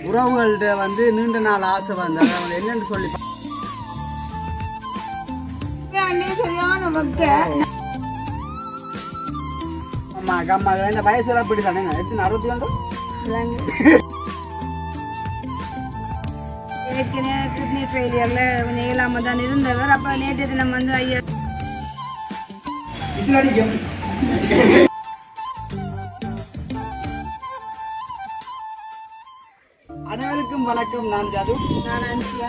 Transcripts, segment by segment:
உறவுகள்கிட்ட வந்து நீண்ட நாள் ஆசை வந்து அதாவது என்னன்னு சொல்லி சரியான வக்க அம்மா அம்மா இந்த வயசு எல்லாம் இப்படி தானே எத்தனை 61 ஏற்கனவே கிட்னி ஃபெயிலியர்ல கொஞ்சம் இயலாம தான் இருந்தவர். அப்ப நேற்று தினம் வந்து ஐயா அனைவருக்கும் வணக்கம். நான் ஜாது. நான் அனுஷியா.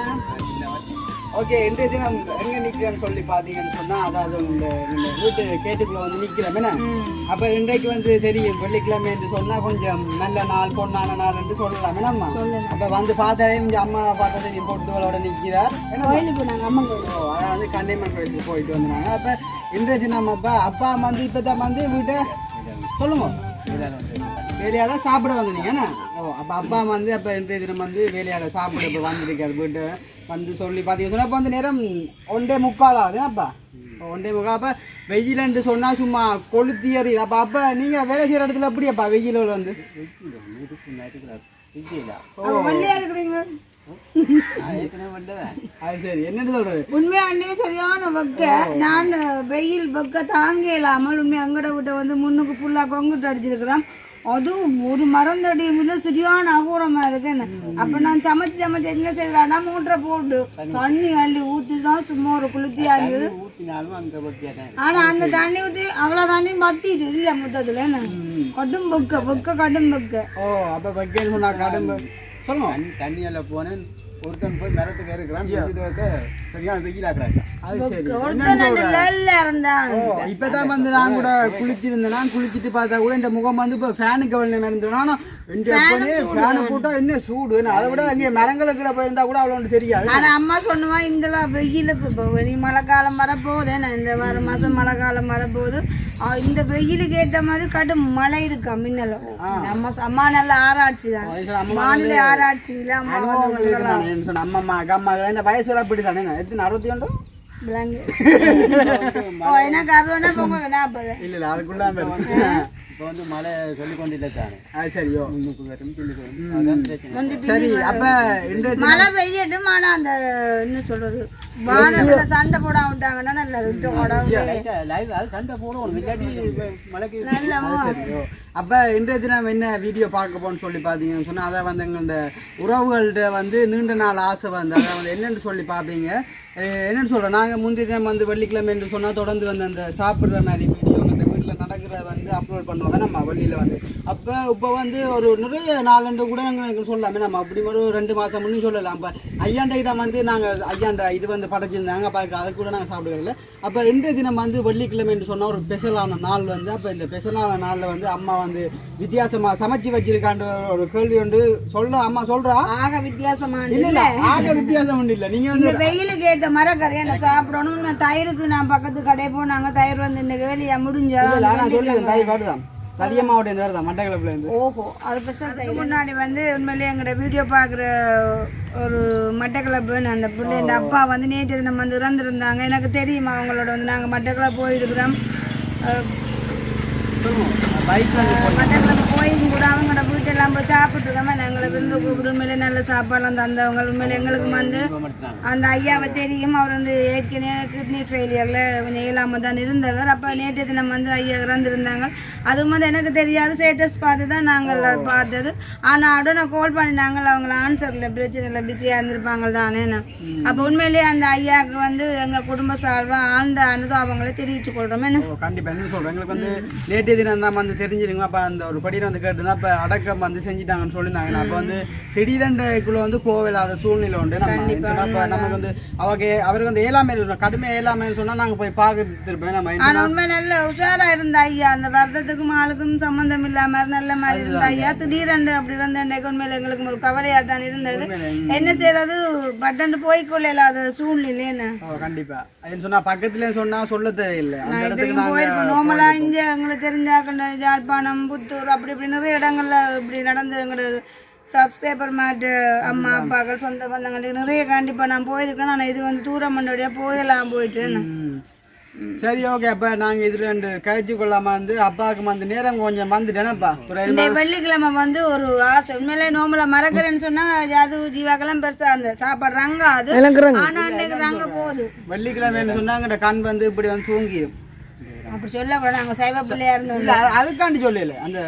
ஓகே, இன்றைய தினம் எங்க நிக்கிறேன்னு சொல்லி பாத்தீங்கன்னு சொன்னா அதாவது உங்க வீட்டு கேட்டுக்குள்ள வந்து நிக்கிறேன் என்ன. அப்ப இன்றைக்கு வந்து தெரியும் வெள்ளிக்கிழமை என்று சொன்னா கொஞ்சம் நல்ல நாள் பொண்ணான நாள் என்று சொல்லலாம் என்னம்மா. அப்ப வந்து பார்த்தாலே அம்மா பார்த்தா தெரியும் பொட்டுகளோட நிக்கிறார் அதான் வந்து கண்ணையம்மன் கோயிலுக்கு போயிட்டு வந்தாங்க. அப்ப இன்றைய தினம் அப்பா வந்து இப்பதான் வந்து வீட்டை சொல்லுங்க வேலையால சாப்பிட வந்தீங்க என்ன. அப்போ அப்பா வந்து அப்போ இன்றைய தினம் வந்து வேலையால சாப்பிட இப்போ வந்துருக்காரு வீட்டு வந்து சொல்லி பார்த்தீங்கன்னா அப்போ வந்து நேரம் 1:45 ஆகுது அப்பா 1:45. அப்போ வெயிலன்று சொன்னால் சும்மா கொளுத்தி எறியுது. அப்போ நீங்கள் வேலை செய்கிற இடத்துல எப்படியாப்பா வெயில் வந்து சரி என்னன்னு சொல்றது உண்மையாண்டே சரியான வக்க. நான் வெயில் வக்க தாங்க இல்லாமல் உண்மை அங்கட விட்ட வந்து முன்னுக்கு ஃபுல்லா கொங்குட்டு அடிச்சிருக்கிறேன். அதுவும் ஒரு மரந்தடி சரியான அகூரமா இருக்கு. அப்ப நான் சமைச்சு என்ன செய்யலாம்னா மோட்டரை போட்டு தண்ணி அள்ளி ஊத்திதான் சும்மா ஒரு குளிர்ச்சியா இருந்தது. ஆனா அந்த தண்ணி ஊத்தி அவ்வளவு தண்ணி பத்திட்டு இல்ல மொத்தத்துல என்ன கடும் பொக்க கடும் பொக்க. ஓ அப்ப வைக்கன்னு சொன்னா கடும் சொல்லுங்க. தண்ணி எல்லாம் போனேன் ஒருத்தன் போய் மரத்துக்கு இருக்கிறான் சரியான வெயில் ஆக்குறாங்க. இப்பதான் வந்து நான் கூட குளிச்சிருந்தேன். குளிச்சுட்டு பார்த்தா கூட இந்த முகம் வந்து இப்போ ஃபேனுக்கு எவ்வளோ இருந்தோம். ஃபேனை போட்டா என்ன சூடு. அதை விட அங்கே மரங்களுக்கு போயிருந்தா கூட அவ்வளோ தெரியாது. ஆனா அம்மா சொன்னவா இந்த வெயிலுக்கு இப்போ மழை காலம் வரப்போகுது. இந்த மாசம் மழை காலம் வரப்போகுது. இந்த வெயிலுக்கு ஏற்ற மாதிரி கடும் மழை இருக்கா மின்னலும். நம்ம அம்மா நல்ல ஆராய்ச்சி தான் மாநில ஆராய்ச்சியில அம்மா அம்மா இந்த வயசு எல்லாம் இப்படி தானே எத்தனை 61 இல்ல அதுக்குள்ள வந்து மழை சொல்லி கொண்டு சரியோ சரி. அப்ப மழை பெய்யட்டும். ஆனா அந்த என்ன சொல்றது வானத்துல சண்டை போட விட்டாங்கன்னா நல்ல சண்டை போடும் சரியோ. அப்ப இன்றைய தினம் என்ன வீடியோ பார்க்க போன்னு சொல்லி பாத்தீங்கன்னு சொன்னா அதை வந்து எங்களோட உறவுகள்கிட்ட வந்து நீண்ட நாள் ஆசை வந்து அதை வந்து என்னன்னு சொல்லி பார்ப்பீங்க. என்னன்னு சொல்றோம் நாங்க முந்தைய தினம் வந்து வெள்ளிக்கிழமை என்று சொன்னா தொடர்ந்து வந்து அந்த சாப்பிடுற மாதிரி வீடியோ நடக்கிற வந்து அப்லோட் பண்ணுவாங்க நம்ம வழியில் வந்து. அப்போ இப்போ வந்து ஒரு நிறைய நாலண்டு கூட நாங்கள் சொல்லலாமே நம்ம அப்படி ஒரு 2 மாதம் முன்னு சொல்லலாம். அப்போ ஐயாண்டைக்கிட்ட வந்து நாங்கள் ஐயாண்ட இது வந்து படைச்சிருந்தாங்க. அப்போ அது கூட நாங்கள் சாப்பிடுறதில்ல. அப்போ 2 தினம் வந்து வெள்ளிக்கிழமை என்று சொன்னால் ஒரு ஸ்பெஷலான நாள் வந்து. அப்போ இந்த ஸ்பெஷலான நாளில் வந்து அம்மா வந்து வித்தியாசமாக சமைச்சு வச்சிருக்கான்ற ஒரு கேள்வி ஒன்று அம்மா சொல்கிறா. ஆக வித்தியாசமான இல்லை ஆக வித்தியாசம் ஒன்றும் இல்லை. நீங்கள் வந்து வெயிலுக்கு ஏற்ற மரக்கறியை நான் சாப்பிடணும். நான் தயிருக்கு நான் பக்கத்து கடை போனாங்க தயிர் வந்து இந்த வேலையா முடிஞ்சா முன்னாடி வந்து உண்மையிலேயே எங்களோட வீடியோ பார்க்குற ஒரு மட்டக்களப்பு அந்த பிள்ளை என் அப்பா வந்து நேற்று தினம் வந்து இறந்துருந்தாங்க. எனக்கு தெரியுமா அவங்களோட வந்து நாங்கள் மட்டக்களப்பு போயிருக்கிறோம். மட்டக்களப்பு போயும் கூட அவங்களோட வீட்டெல்லாம் போய் சாப்பிட்டுருக்கோம். எங்களை விருந்து உண்மையிலே நல்ல சாப்பாடுலாம் தந்தவங்க. உண்மையிலே எங்களுக்கு வந்து அந்த ஐயாவை தெரியும். அவர் வந்து ஏற்கனவே கிட்னி ஃபெயிலியரில் கொஞ்சம் இயலாமல் தான் இருந்தவர். அப்போ நேற்று தினம் வந்து ஐயா இறந்துருந்தாங்க. அதுவும் வந்து எனக்கு தெரியாது. ஸ்டேட்டஸ் பார்த்து தான் நாங்கள் பார்த்தது. ஆனால் உடனே கால் பண்ணினாங்க. அவங்கள ஆன்சரில் பிரச்சனை இல்லை பிஸியாக இருந்திருப்பாங்க தானே. அப்போ உண்மையிலேயே அந்த ஐயாவுக்கு வந்து எங்கள் குடும்ப சார்பாக ஆழ்ந்த அனுதாபங்களை தெரிவித்துக் கொள்கிறோம். என்ன கண்டிப்பாக என்ன சொல்கிறேன் எங்களுக்கு வந்து நேற்று தினம் தான் வந்து தெரிஞ்சிருங்க. அப்போ அந்த ஒரு படியில் வந்து கேட்டுருந்தா அப்போ அடக்கம் வந்து செஞ்சுட்டாங்கன்னு சொல்லியிருந்தாங்க. அப்போ வந்து திடீரெண்டுக்குள்ளே வந்து போகலாத சூழ்நிலை உண்டு. நம்ம நமக்கு வந்து அவருக்கு வந்து ஏழாமை கடுமையாக ஏழாமைன்னு சொன்னால் நாங்கள் போய் பார்த்துருப்பேன். நம்ம உண்மை நல்ல உஷாராக இருந்த ஐயா. அந்த வருத்தத்துக்கும் ஆளுக்கும் சம்மந்தம் இல்லாமல் நல்ல மாதிரி இருந்த ஐயா திடீரெண்டு அப்படி வந்து உண்மையில எங்களுக்கு ஒரு கவலையாக தான் இருந்தது. என்ன செய்யறது பட்டன்னு போய்கொள்ளாத சூழ்நிலை. என்ன கண்டிப்பாக சொன்னால் பக்கத்துலேயே சொன்னால் சொல்ல தேவையில்லை. போயிருக்கோம் நோமலா இங்கே எங்களுக்கு தெரிஞ்சாக்கண்ட யாழ்ப்பாணம் புத்தூர் அப்படி இப்படி நிறைய இடங்கள்ல இப்படி நடந்து எங்களோட சப்ஸ்கிரைபர் மாட்டு அம்மா அப்பாக்கள் சொந்த பந்தங்களுக்கு நிறைய கண்டிப்பாக நான் போயிருக்கேன். ஆனால் இது வந்து தூரம் பண்ணபடியாக போயிடலாம் போயிட்டு சரி ஓகே அப்ப நாங்க இதுல ரெண்டு கழிச்சு கொள்ளாம வந்து அப்பாவுக்கு வந்து நேரம் கொஞ்சம் வந்துட்டேனப்பா வெள்ளிக்கிழமை வந்து ஒரு ஆசை உண்மையிலே நோம்பல மறக்கிறேன்னு சொன்னா அது ஜீவாக்கெல்லாம் பெருசா அந்த சாப்பிடுறாங்க அது ஆனா அன்னைக்கு நாங்க போகுது வெள்ளிக்கிழமைன்னு சொன்னாங்க கண் வந்து இப்படி வந்து தூங்கிடும் அப்படி சொல்ல கூட நாங்க சைவ பிள்ளையா இருந்தோம் அதுக்காண்டி சொல்லல அந்த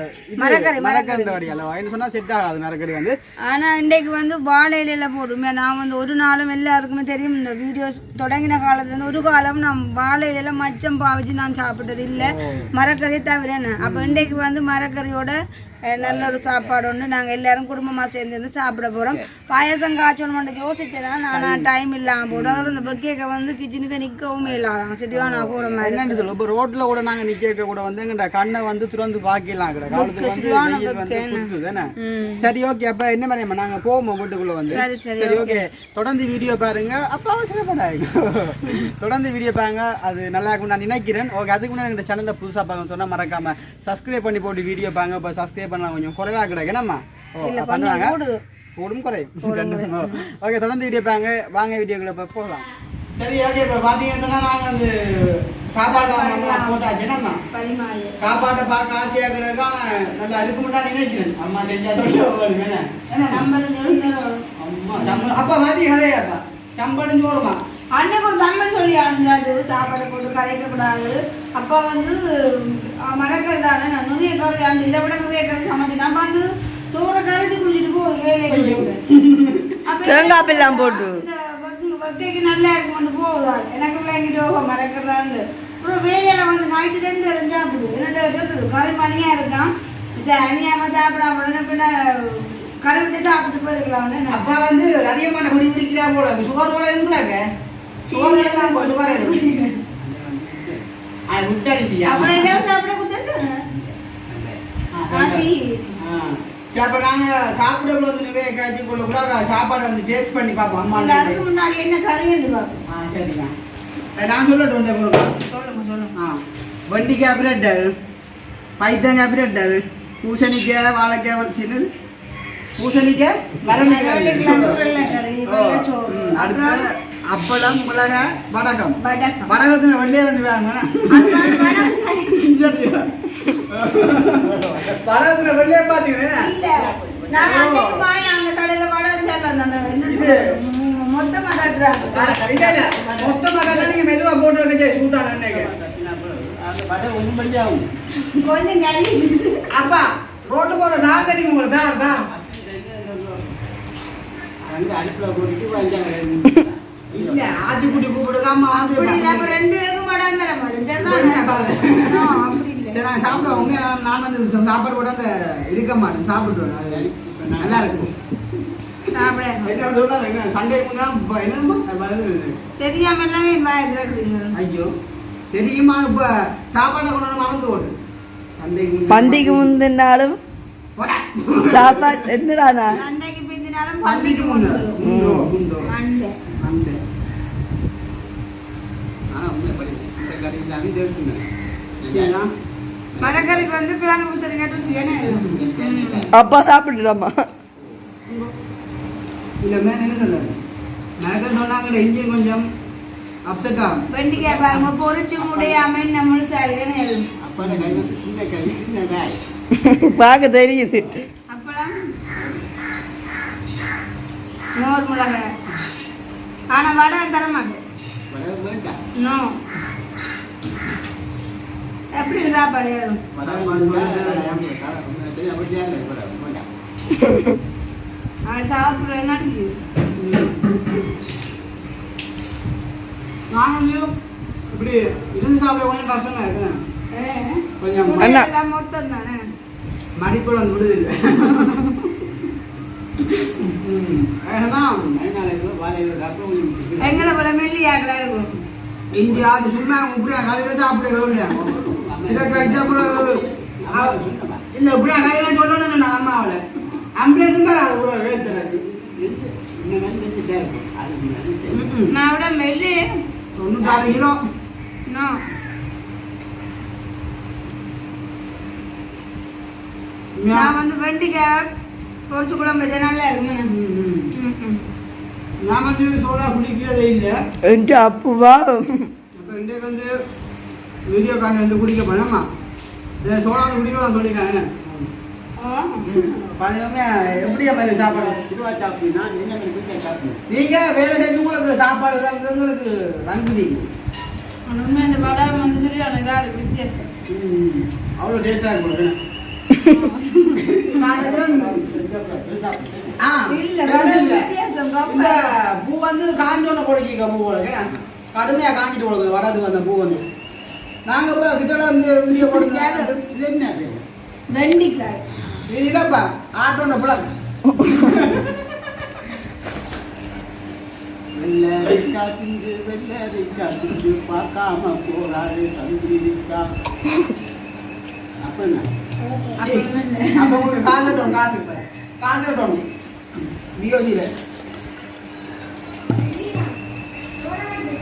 மரக்கறி வடியல சொன்னா செட் ஆகாது மரக்கறி வந்து ஆனா இன்றைக்கு வந்து வாழை இலையில போடுமே நான் வந்து ஒரு நாளும் எல்லாருக்குமே தெரியும் இந்த வீடியோஸ் தொடங்கின காலத்துல இருந்து ஒரு காலம் நான் வாழை இலையில மச்சம் பாவிச்சு நான் சாப்பிட்டது இல்லை மரக்கறியை தவிர அப்ப இன்றைக்கு வந்து மரக்கறியோட நல்ல ஒரு சாப்பாடு ஒன்று நாங்கள் எல்லாரும் குடும்பமாக சேர்ந்து சாப்பிட போகிறோம் பாயசம் காய்ச்சணும் யோசிச்சேன் ஆனால் டைம் இல்லாமல் போடும் அதோட இந்த பக்கேக்கை வந்து கிச்சனுக்கு நிற்கவும் இல்லாதாங்க சரியா நான் போகிற மாதிரி என்னன்னு சொல்லுவோம் இப்போ ரோட்டில் கூட நாங்கள் நிற்க கூட வந்து எங்கள்கிட்ட கண்ணை வந்து துறந்து பார்க்கலாம் தானே சரி ஓகே அப்போ என்ன மாதிரி நாங்கள் போவோம் வீட்டுக்குள்ளே வந்து சரி ஓகே தொடர்ந்து வீடியோ பாருங்க அப்போ அவசரப்படாங்க தொடர்ந்து வீடியோ பாருங்க அது நல்லா இருக்கும் நான் நினைக்கிறேன் ஓகே அதுக்கு முன்னாடி எங்கள் சேனலில் புதுசாக பார்க்க சொன்னால் மறக்காமல் சப்ஸ்கிரைப் பண்ணி போட்டு வீடியோ பாருங்க இப்போ சப்ஸ்கிரைப் பண்ணலாம் கொஞ்சம் குறைவா கிடைக்கணும்மா பண்ணுவாங்க கூடும் குறையும் ஓகே தொடர்ந்து வீடியோ பாருங்க வாங்க வீடியோக்குள்ள இப்போ போகலாம் சரி ஓகே இப்போ பார்த்தீங்கன்னா நாங்கள் வந்து சாப்பாடு போட்டாச்சு என்னம்மா சாப்பாட்டை பார்க்க ஆசையாக கிடக்கா நல்லா இருக்கும்டா நினைக்கிறேன் அம்மா செஞ்சா அம்மா அப்பா மாத்தி கதையாப்பா சம்பளம் சோறுமா அன்னைக்கு ஒரு தமிழ் சொல்லி அணிஞ்சாது சாப்பாடு போட்டு கரைக்க கூடாது அப்பா வந்து மறக்கிறதால நான் நுழைய கருது அந்த இதை விட நுழைய கருது சமைச்சு நம்ம வந்து சோறை கரைச்சி குடிச்சிட்டு போகுது வேலையை தேங்காய் போட்டு வக்கைக்கு நல்லா இருக்கும் போகுதா எனக்கு பிள்ளைங்கிட்டு மறக்கிறதான்னு அப்புறம் வேலையில வந்து நைட்டு 2 சாப்பிடுது 2 கறி மணியா இருக்கான் அணியாம சாப்பிடாம பின்ன கறி விட்டு சாப்பிட்டு போயிருக்கலாம் அப்பா வந்து அதிகமான குடி குடிக்கிறா போல சுகர் போல இருந்தாங்க சாப்பாடு வந்து டேஸ்ட் பண்ணி பார்ப்போம் முன்னாடி என்ன கரையன்னு சரிங்க நான் சொல்லட்டும் வெண்டிக்காய் பிரெட் பைத்தங்காய் பிரெட் பூசணிக்காய் வாழைக்காய் சின்னது பூசணிக்காய் அடுத்த அப்பளம் மிளகாய் வடகம் வடகத்துல வெளியே வந்து வடகத்துல வெளியே பாத்தீங்கன்னா நீங்க மெதுவா போட்டு சூட்டான அப்பா ரோட்டு போற தான் தெரியும் உங்களுக்கு அடுப்புல போட்டுட்டு இல்ல ஆட்டுக்குட்டி கூப்பிடுக்காம சரி நாங்கள் சாப்பிடுவோம் உங்க நான் வந்து சாப்பாடு கூட அந்த இருக்க மாட்டேன் சாப்பிட்டுருவேன் அது நல்லா இருக்கும் சண்டே ஐயோ தெரியுமா இப்ப சாப்பாட்டை கொண்டு மறந்து ஓடு சண்டைக்கு பந்திக்கு முந்தினாலும் சாப்பாடு என்னடா பந்திக்கு முந்தோ மரக்கறிக்கு வந்து கிழங்கு பூசணிக்காய் அப்பா சாப்பிட்டுடாமா இல்ல மேல என்ன சொல்ல மரக்கறி சொன்னாங்க இன்ஜின் கொஞ்சம் அப்செட் ஆகும் வெண்டிக்காய் பாருங்க பொரிச்சு முடியாம நம்ம சாரிதானே அப்பா கை வந்து சின்ன காய் பார்க்க தெரியுது அப்பலாம் நோர் மிளகாய் ஆனா வடை தர மாட்டேன் நோ எப்படி சாப்பாடு சாப்பிட என்ன நானும் இப்படி இருந்து சாப்பிட கொஞ்சம் கஷ்டமா இருக்கு கொஞ்சம் மொத்தம் தானே மடிப்போட வந்து விடுதில்லை எங்களை போல மெல்லியாக்கலா இருக்கும் இந்தியா அது சும்மா இப்படி கதையில சாப்பிட இல்லையா அடிச்சா இல்ல இப்படி கதையில சொல்லணும் நான் அம்மாவோட அம்பேசும் கூட எழுத்துறாரு நான் விட மெல்லி 96 கிலோ நான் வந்து வெண்டிக்காய் பொரிச்சு குழம்பு நல்லா இருக்குமே நான் வந்து சோடா குடிக்கிறதே இல்லை என்று அப்புவா இன்றைக்கு வந்து வீடியோ கான் வந்து குடிக்க போனோமா சோடா குடிக்கலாம் சொல்லியிருக்காங்க பார்த்தீங்கன்னா எப்படி மாதிரி சாப்பாடு சாப்பிட்டீங்கன்னா நீங்கள் வேலை செஞ்சு உங்களுக்கு சாப்பாடு தான் உங்களுக்கு ரங்குதீங்க இந்த வடை வந்து சரியான இதாக இருக்குது வித்தியாசம் அவ்வளோ டேஸ்டாக இருக்கும் இந்த பூ வந்து காஞ்சோன்னு கொடுக்கிக்க பூ கடுமையாக காஞ்சிட்டு கொடுக்குது வடத்துக்கு அந்த பூ வந்து நாங்கள் இப்போ கிட்ட வந்து வீடியோ போடுங்க இது என்ன வெண்டிக்காய் இது இல்லைப்பா ஆட்டோட புலக் வெள்ளரிக்கா திண்டு பார்க்காம போராடு தந்திரிக்கா அப்ப அப்போ உங்களுக்கு காசு கட்டணும் காசு கட்டணும் பிஓசியில்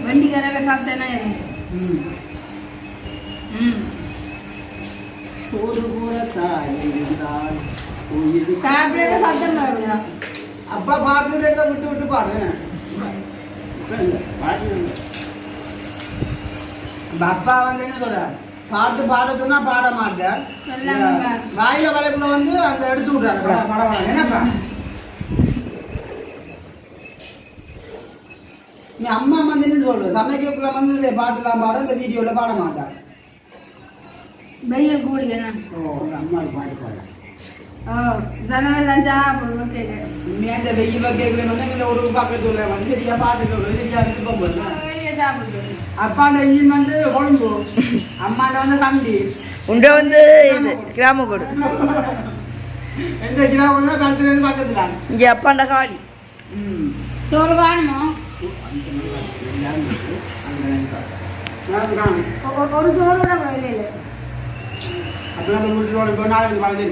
வெண்டிக்காய் சாப்பிட்டேன்னா சோறு கூட தாய் இருந்தால் சாப்பிட சாப்பிட்டேன் அப்பா பாட்டு விட்டு விட்டு பாடுவேன் அப்பா வந்து என்ன சொல்ற பாட்டு பாட சொன்னா பாட மாட்டேன் வாயில வரைக்குள்ள வந்து அந்த எடுத்து விடுறாரு படம் என்னப்பா நீ அம்மா வந்து என்ன சொல்ற சமைக்கக்குள்ள வந்து பாட்டுலாம் பாட இந்த வீடியோல பாட மாட்டான் வெயில் கூடி அம்மா பாட்டு பாட ஜனவெல்லாம் சாப்பிடுவோம் கேட்க இந்த வெயில் கேட்கல வந்து ஒரு பக்கத்துல வந்து சரியா பாட்டு சரியா போகும்போது அப்பாண்ட இன்ஜின் வந்து கொழும்பு அம்மாண்ட வந்து கண்டி உண்ட வந்து இது கிராமக்கோடு எந்த கிராமம் தான் கழுத்துல பக்கத்துல இங்கே அப்பாண்ட காளி சோறு வாணுமோ ஒரு சோறு கூட இல்லை அப்பெல்லாம் வீட்டு இப்போ நாளைக்கு பார்த்து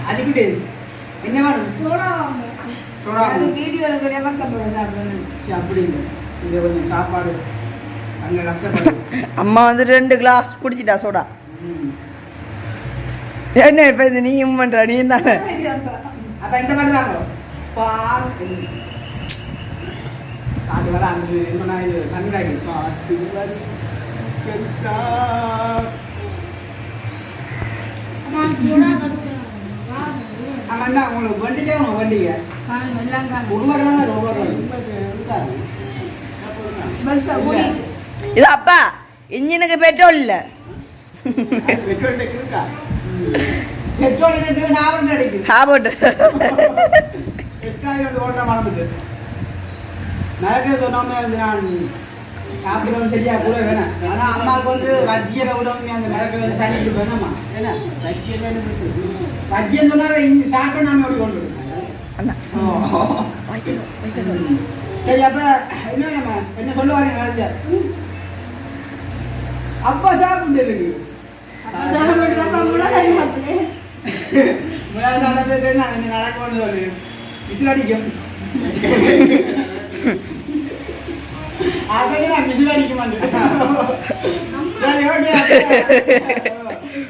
அதுக்கிட்டு என்ன வேணும் அப்படி இங்கே கொஞ்சம் சாப்பாடு அங்கே கஷ்டப்படும் அம்மா வந்து 2 கிளாஸ் குடிச்சிட்டா சோடா என்ன இப்போ இது நீ பண்ற நீ தானே அப்போ இந்த மாதிரி தாங்க பால் அது வர அந்த என்ன இது கண்ணாடி பாட்டு வரி ஆமாண்டா உங்களுக்கு வண்டிக்கே உங்க வண்டிங்க இது அப்பா இன்ஜினுக்கு பெட்ரோல் இல்லை பெட்ரோல் அடிக்குது சாப்பிட்டு எக்ஸ்ட்ரா ஓட்ட மறந்துட்டு நடக்கிறது சொன்னாமே வந்து நான் சாப்பிடுறது சரியா கூட வேணாம் ஆனால் அம்மாவுக்கு வந்து ரஜ்ஜியில் விடவும் அந்த மிளகு வந்து தண்ணிட்டு வேணாமா ஏன்னா ரஜ்ஜின்னு சொன்னால் இங்கே சாப்பிட்டு நாம எப்படி கொண்டு சரி அப்போ என்ன நம்ம என்ன சொல்ல வரீங்க நினைச்ச அப்பா சாப்பிட்டு இருக்கு முன்னாடி பேர் நான் நடக்க கொண்டு சொல்லு விசில் அடிக்கும் நான் விசில் அடிக்க மாட்டேன்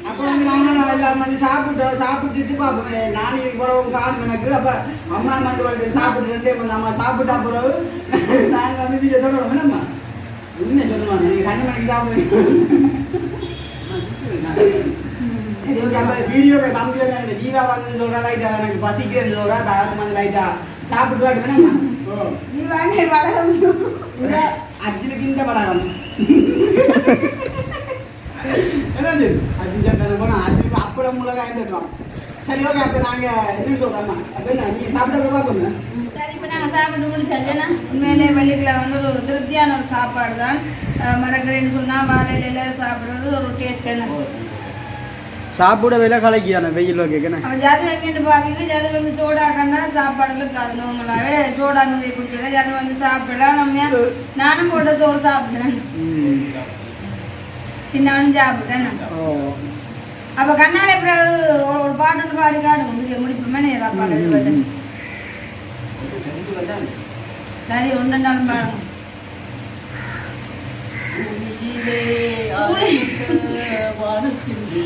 அப்போ வந்து நாங்கள் எல்லாம் வந்து சாப்பிட்டுட்டு பார்ப்போம் நானே பிறகு காணும் எனக்கு அப்போ அம்மா வந்து சாப்பிட்டு அம்மா சாப்பிட்டா பிறகு நாங்கள் வந்து வீடியோ சொல்கிறோம் என்னம்மா உண்மையை சொல்லுவாங்க நீங்கள் 2 மணிக்கு சாப்பிடுவீங்க வீடியோ கம்ப்ளீட் ஜீவா வந்து சொல்கிறா லைட்டா எனக்கு பசிக்குன்னு சொல்கிறா பேருக்கு வந்து லைட்டா சாப்பிட்டு வாட்டு வேணாம்மா அர்ஜுனுக்கு இந்த படம் என்னது அர்ஜுன் போனா அர்ஜுனுக்கு அப்படம் மிளகாய் தட்டுறோம் சரி ஓகே அப்போ நாங்கள் என்ன சொல்கிறோம்மா அப்போ என்ன நீங்கள் சாப்பிட பார்ப்போங்க சரி இப்போ நாங்கள் சாப்பிட்டு முடிச்சாச்சுன்னா உண்மையிலே வெள்ளிக்கிழமை வந்து ஒரு திருப்தியான ஒரு சாப்பாடு தான் மரக்கறின்னு சொன்னால் வாழையில சாப்பிட்றது ஒரு டேஸ்டான சாப்பிட விலை கலைக்கியான வெயில் கேட்கணும் அவன் ஜாதி வைக்கிட்டு பார்ப்பீங்க ஜாதி வந்து சோடா கண்டா சாப்பாடுல இருக்காது உங்களாவே சோடா நுழைய குடிச்சல ஜாதி வந்து சாப்பிடலாம் நம்ம நானும் போட்ட சோறு சாப்பிடுறேன் சின்னவனும் சாப்பிட்டேன் அப்போ கண்ணாடி பிறகு ஒரு பாட்டு பாடி காட்டு முடிப்போமே ஏதாவது பாடு சரி 1 நாளும் பாருங்க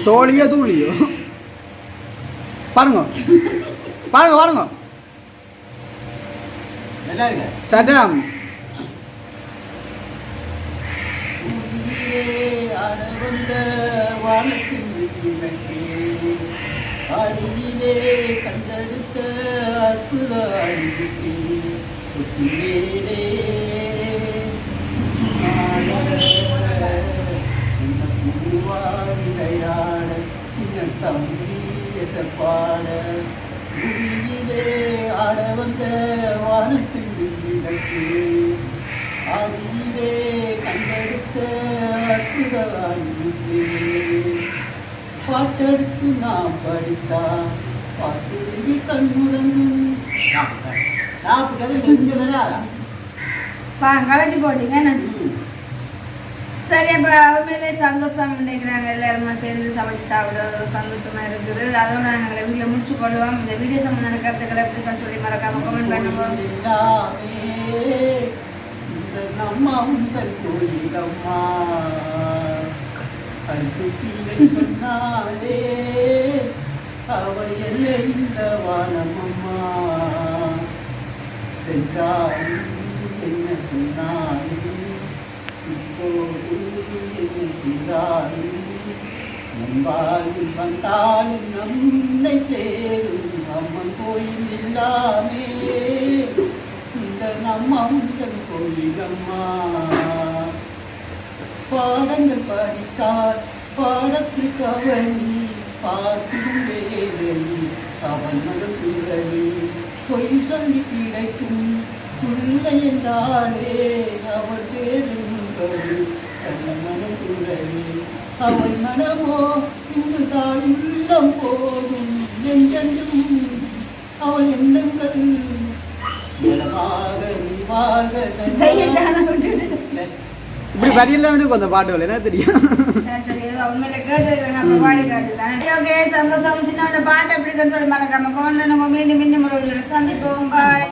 தோழியோ தூளியோ பாருங்க பாருங்க பாருங்க சட்டம் அடியிலே கண்டெடுத்த அற்புத அடிக்கே கொட்டிலே பூவாடிடையாட சின்ன தம்பி எசப்பாட குடியிலே ஆட வந்த வானத்தின் விளக்கு அடியிலே கண்டெடுத்த அற்புத அடிக்கே பாட்டெடுத்து நான் படித்தா பாட்டு கண்ணுறங்கும் சாப்பிட்டது கொஞ்சம் வராதா களைச்சி போட்டீங்க சரி அப்போ உண்மையிலே சந்தோஷம் நினைக்கிறாங்க எல்லாருமே சேர்ந்து சமைச்சு சாப்பிட சந்தோஷமா இருக்குது அதோட நாங்கள் வீட்டில் முடிச்சு கொள்வோம் இந்த வீடியோ சம்பந்தமான கருத்துக்களை எப்படி சொல்லி மறக்காம கமெண்ட் பண்ணுவோம் இந்த நம்ம உங்கள் கோயிலம்மா அன்புக்கில்லை சொன்னாலே அவள் எல்லை இந்த வானமம்மா சென்றாலும் என்ன சொன்னாலும் இப்போது என்ன செய்தாலும் நம்பாலும் வந்தாலும் நம்மை சேரும் அம்மன் கோயில் எல்லாமே இந்த நம்ம உங்கள் கோயிலம்மா பாடங்கள் படித்தால் பாடத்திற்கு அவனி பார்க்கும் வேலை அவன் மனக்குழலி பொய் சொல்லி கிடைக்கும் பிள்ளை என்றாலே அவள் பேருங்கள் தன் மனக்குழலி அவள் மனமோ இங்கு தான் உள்ளம் போதும் என்றென்றும் அவள் எண்ணங்கள் இப்படி வரியெல்லாம் எனக்கு அந்த பாட்டுகள் என்ன தெரியும் உண்மையில கேட்டு பாடி காட்டுதான் சந்தோஷம் சின்ன பாட்டு எப்படி சொல்லி மறக்காம மீண்டும் மீண்டும் சந்திப்போம் பாய்.